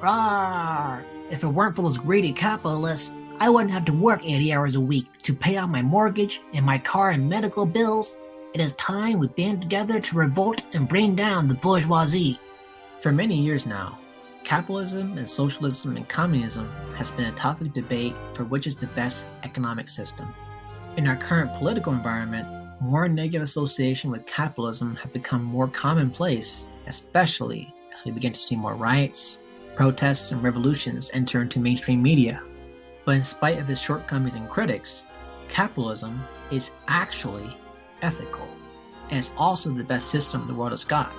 Rawr! If it weren't for those greedy capitalists, I wouldn't have to work 80 hours a week to pay off my mortgage and my car and medical bills. It is time we band together to revolt and bring down the bourgeoisie. For many years now, capitalism and socialism and communism has been a topic of debate for which is the best economic system. In our current political environment, more negative association with capitalism have become more commonplace, especially as we begin to see more riots, protests, and revolutions enter into mainstream media. But in spite of its shortcomings and critics, capitalism is actually ethical, and it's also the best system the world has got.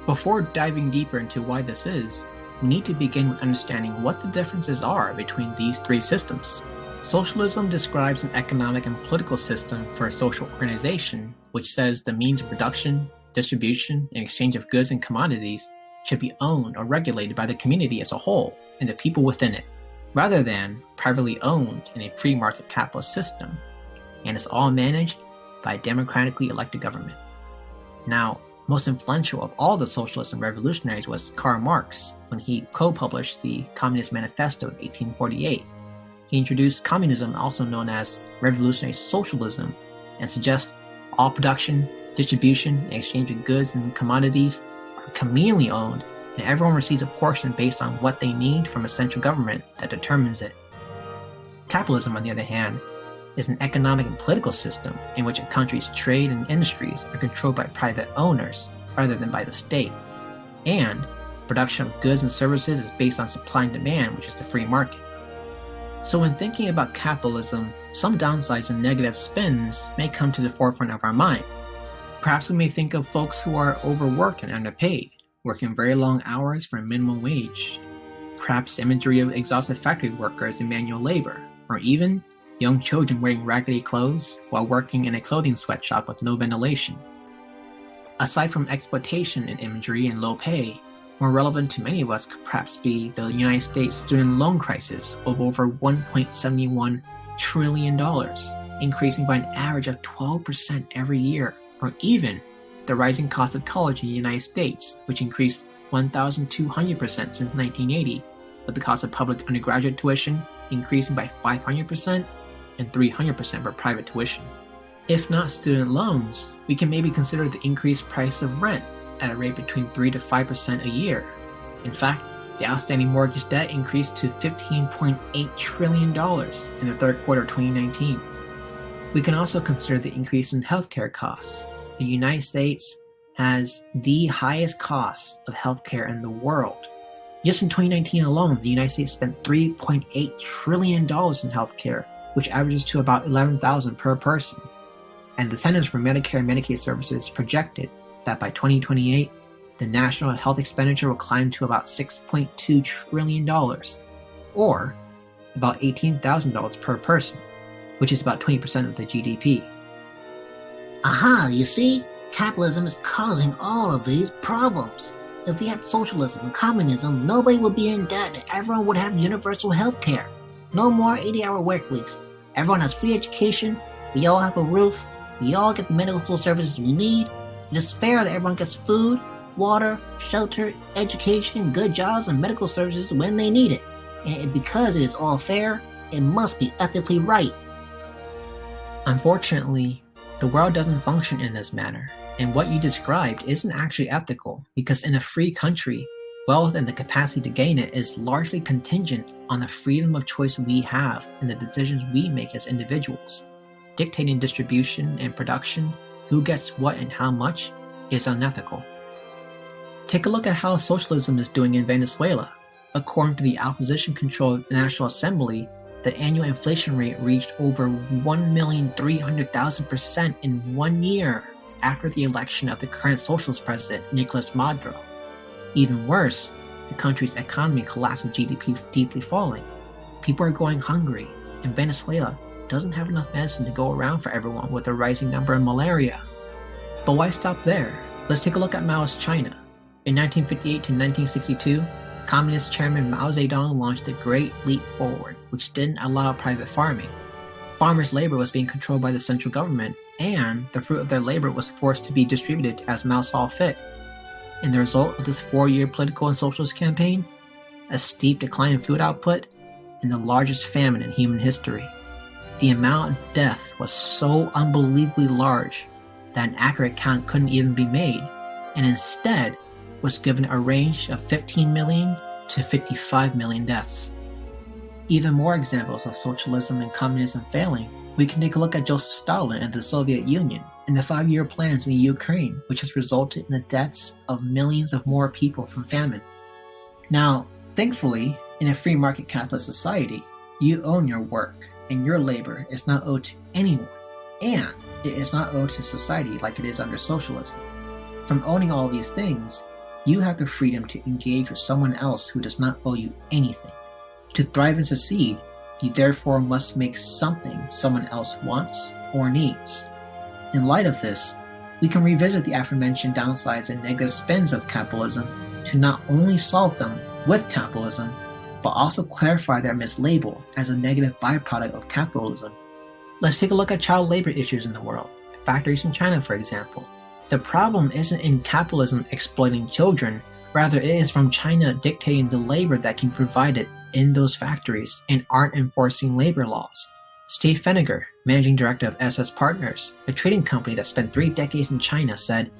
Before diving deeper into why this is, we need to begin with understanding what the differences are between these three systems. Socialism describes an economic and political system for a social organization which says the means of production, distribution, and exchange of goods and commodities should be owned or regulated by the community as a whole and the people within it, rather than privately owned in a free-market capitalist system, and is all managed by a democratically elected government. Now, most influential of all the socialists and revolutionaries was Karl Marx when he co-published the Communist Manifesto in 1848. He introduced communism, also known as revolutionary socialism, and suggests all production, distribution, and exchange of goods and commodities are communally owned, and everyone receives a portion based on what they need from a central government that determines it. Capitalism, on the other hand, is an economic and political system in which a country's trade and industries are controlled by private owners rather than by the state, and production of goods and services is based on supply and demand, which is the free market. So when thinking about capitalism, some downsides and negative spins may come to the forefront of our mind. Perhaps we may think of folks who are overworked and underpaid, working very long hours for a minimum wage. Perhaps imagery of exhausted factory workers in manual labor, or even young children wearing raggedy clothes while working in a clothing sweatshop with no ventilation. Aside from exploitation in imagery and low pay, more relevant to many of us could perhaps be the United States student loan crisis of over $1.71 trillion, increasing by an average of 12% every year, or even the rising cost of college in the United States, which increased 1,200% since 1980, with the cost of public undergraduate tuition increasing by 500% and 300% for private tuition. If not student loans, we can maybe consider the increased price of rent at a rate between 3 to 5% a year. In fact, the outstanding mortgage debt increased to $15.8 trillion in the third quarter of 2019. We can also consider the increase in healthcare costs. The United States has the highest costs of healthcare in the world. Just in 2019 alone, the United States spent $3.8 trillion in healthcare, which averages to about $11,000 per person. And the Centers for Medicare and Medicaid Services projected that by 2028, the national health expenditure will climb to about $6.2 trillion, or about $18,000 per person, which is about 20% of the GDP. Aha, you see? Capitalism is causing all of these problems. If we had socialism and communism, nobody would be in debt and everyone would have universal health care. No more 80-hour work weeks. Everyone has free education, we all have a roof, we all get the medical services we need. It is fair that everyone gets food, water, shelter, education, good jobs, and medical services when they need it. And because it is all fair, it must be ethically right. Unfortunately, the world doesn't function in this manner, and what you described isn't actually ethical, because in a free country, wealth and the capacity to gain it is largely contingent on the freedom of choice we have and the decisions we make as individuals. Dictating distribution and production, who gets what and how much, is unethical. Take a look at how socialism is doing in Venezuela. According to the opposition-controlled National Assembly, the annual inflation rate reached over 1,300,000% in 1 year after the election of the current socialist president, Nicolas Maduro. Even worse, the country's economy collapsed with GDP deeply falling. People are going hungry, and Venezuela doesn't have enough medicine to go around for everyone with a rising number of malaria. But why stop there? Let's take a look at Mao's China. In 1958 to 1962, Communist Chairman Mao Zedong launched the Great Leap Forward, which didn't allow private farming. Farmers' labor was being controlled by the central government, and the fruit of their labor was forced to be distributed as Mao saw fit. And the result of this 4-year political and socialist campaign? a steep decline in food output, and the largest famine in human history. The amount of death was so unbelievably large that an accurate count couldn't even be made, and instead was given a range of 15 million to 55 million deaths. Even more examples of socialism and communism failing, we can take a look at Joseph Stalin and the Soviet Union and the 5-year plans in Ukraine, which has resulted in the deaths of millions of more people from famine. Now, thankfully, in a free market capitalist society, you own your work, and your labor is not owed to anyone, and it is not owed to society like it is under socialism. From owning all these things, you have the freedom to engage with someone else who does not owe you anything. To thrive and succeed, you therefore must make something someone else wants or needs. In light of this, we can revisit the aforementioned downsides and negative spins of capitalism to not only solve them with capitalism, but also clarify their mislabel as a negative byproduct of capitalism. Let's take a look at child labor issues in the world, factories in China for example. The problem isn't in capitalism exploiting children, rather it is from China dictating the labor that can be provided in those factories and aren't enforcing labor laws. Steve Feniger, managing director of SS Partners, a trading company that spent 3 decades in China, said,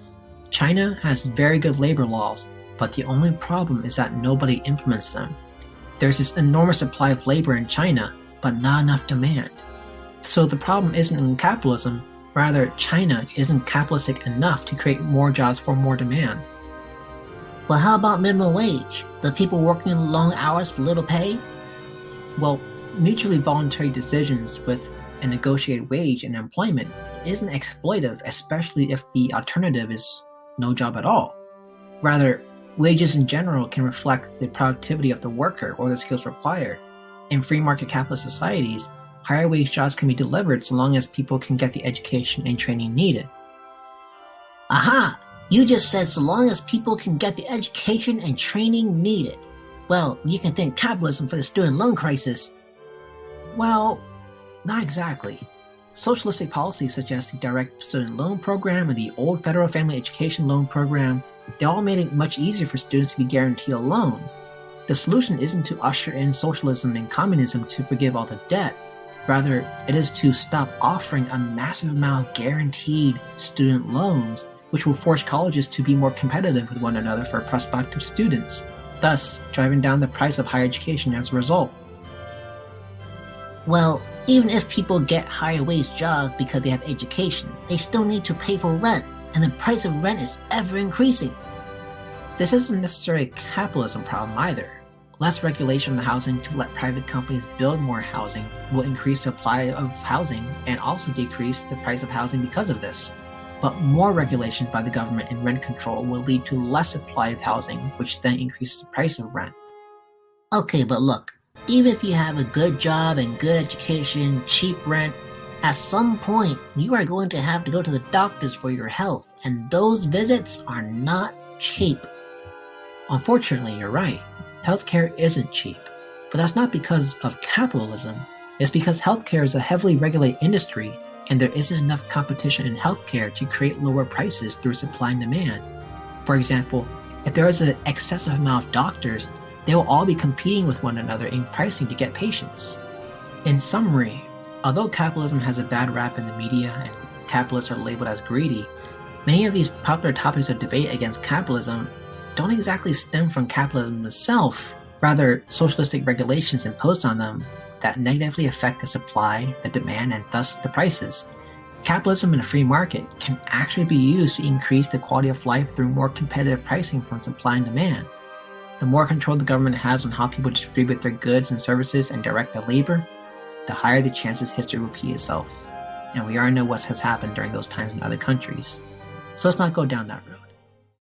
"China has very good labor laws, but the only problem is that nobody implements them. There's this enormous supply of labor in China, but not enough demand. So the problem isn't in capitalism, rather China isn't capitalistic enough to create more jobs for more demand." Well, how about minimum wage? The people working long hours for little pay? Well, mutually voluntary decisions with a negotiated wage and employment isn't exploitive, especially if the alternative is no job at all. Rather, wages in general can reflect the productivity of the worker or the skills required. In free market capitalist societies, higher wage jobs can be delivered so long as people can get the education and training needed. Aha! You just said so long as people can get the education and training needed. Well, you can thank capitalism for the student loan crisis. Well, not exactly. Socialistic policies such as the direct student loan program and the old federal family education loan program, they all made it much easier for students to be guaranteed a loan. The solution isn't to usher in socialism and communism to forgive all the debt. Rather, it is to stop offering a massive amount of guaranteed student loans, which will force colleges to be more competitive with one another for prospective students, thus driving down the price of higher education as a result. Well, even if people get higher wage jobs because they have education, they still need to pay for rent, and the price of rent is ever increasing. This isn't necessarily a capitalism problem either. Less regulation on housing to let private companies build more housing will increase the supply of housing and also decrease the price of housing because of this. But more regulation by the government and rent control will lead to less supply of housing, which then increases the price of rent. Okay, but look, even if you have a good job and good education, cheap rent, at some point you are going to have to go to the doctors for your health, and those visits are not cheap. Unfortunately, you're right. Healthcare isn't cheap, but that's not because of capitalism. It's because healthcare is a heavily regulated industry, and there isn't enough competition in healthcare to create lower prices through supply and demand. For example, if there is an excessive amount of doctors, they will all be competing with one another in pricing to get patients. In summary, although capitalism has a bad rap in the media and capitalists are labeled as greedy, many of these popular topics of debate against capitalism don't exactly stem from capitalism itself, rather socialistic regulations imposed on them that negatively affect the supply, the demand, and thus the prices. Capitalism in a free market can actually be used to increase the quality of life through more competitive pricing from supply and demand. The more control the government has on how people distribute their goods and services and direct their labor, the higher the chances history will repeat itself. And we already know what has happened during those times in other countries. So let's not go down that road.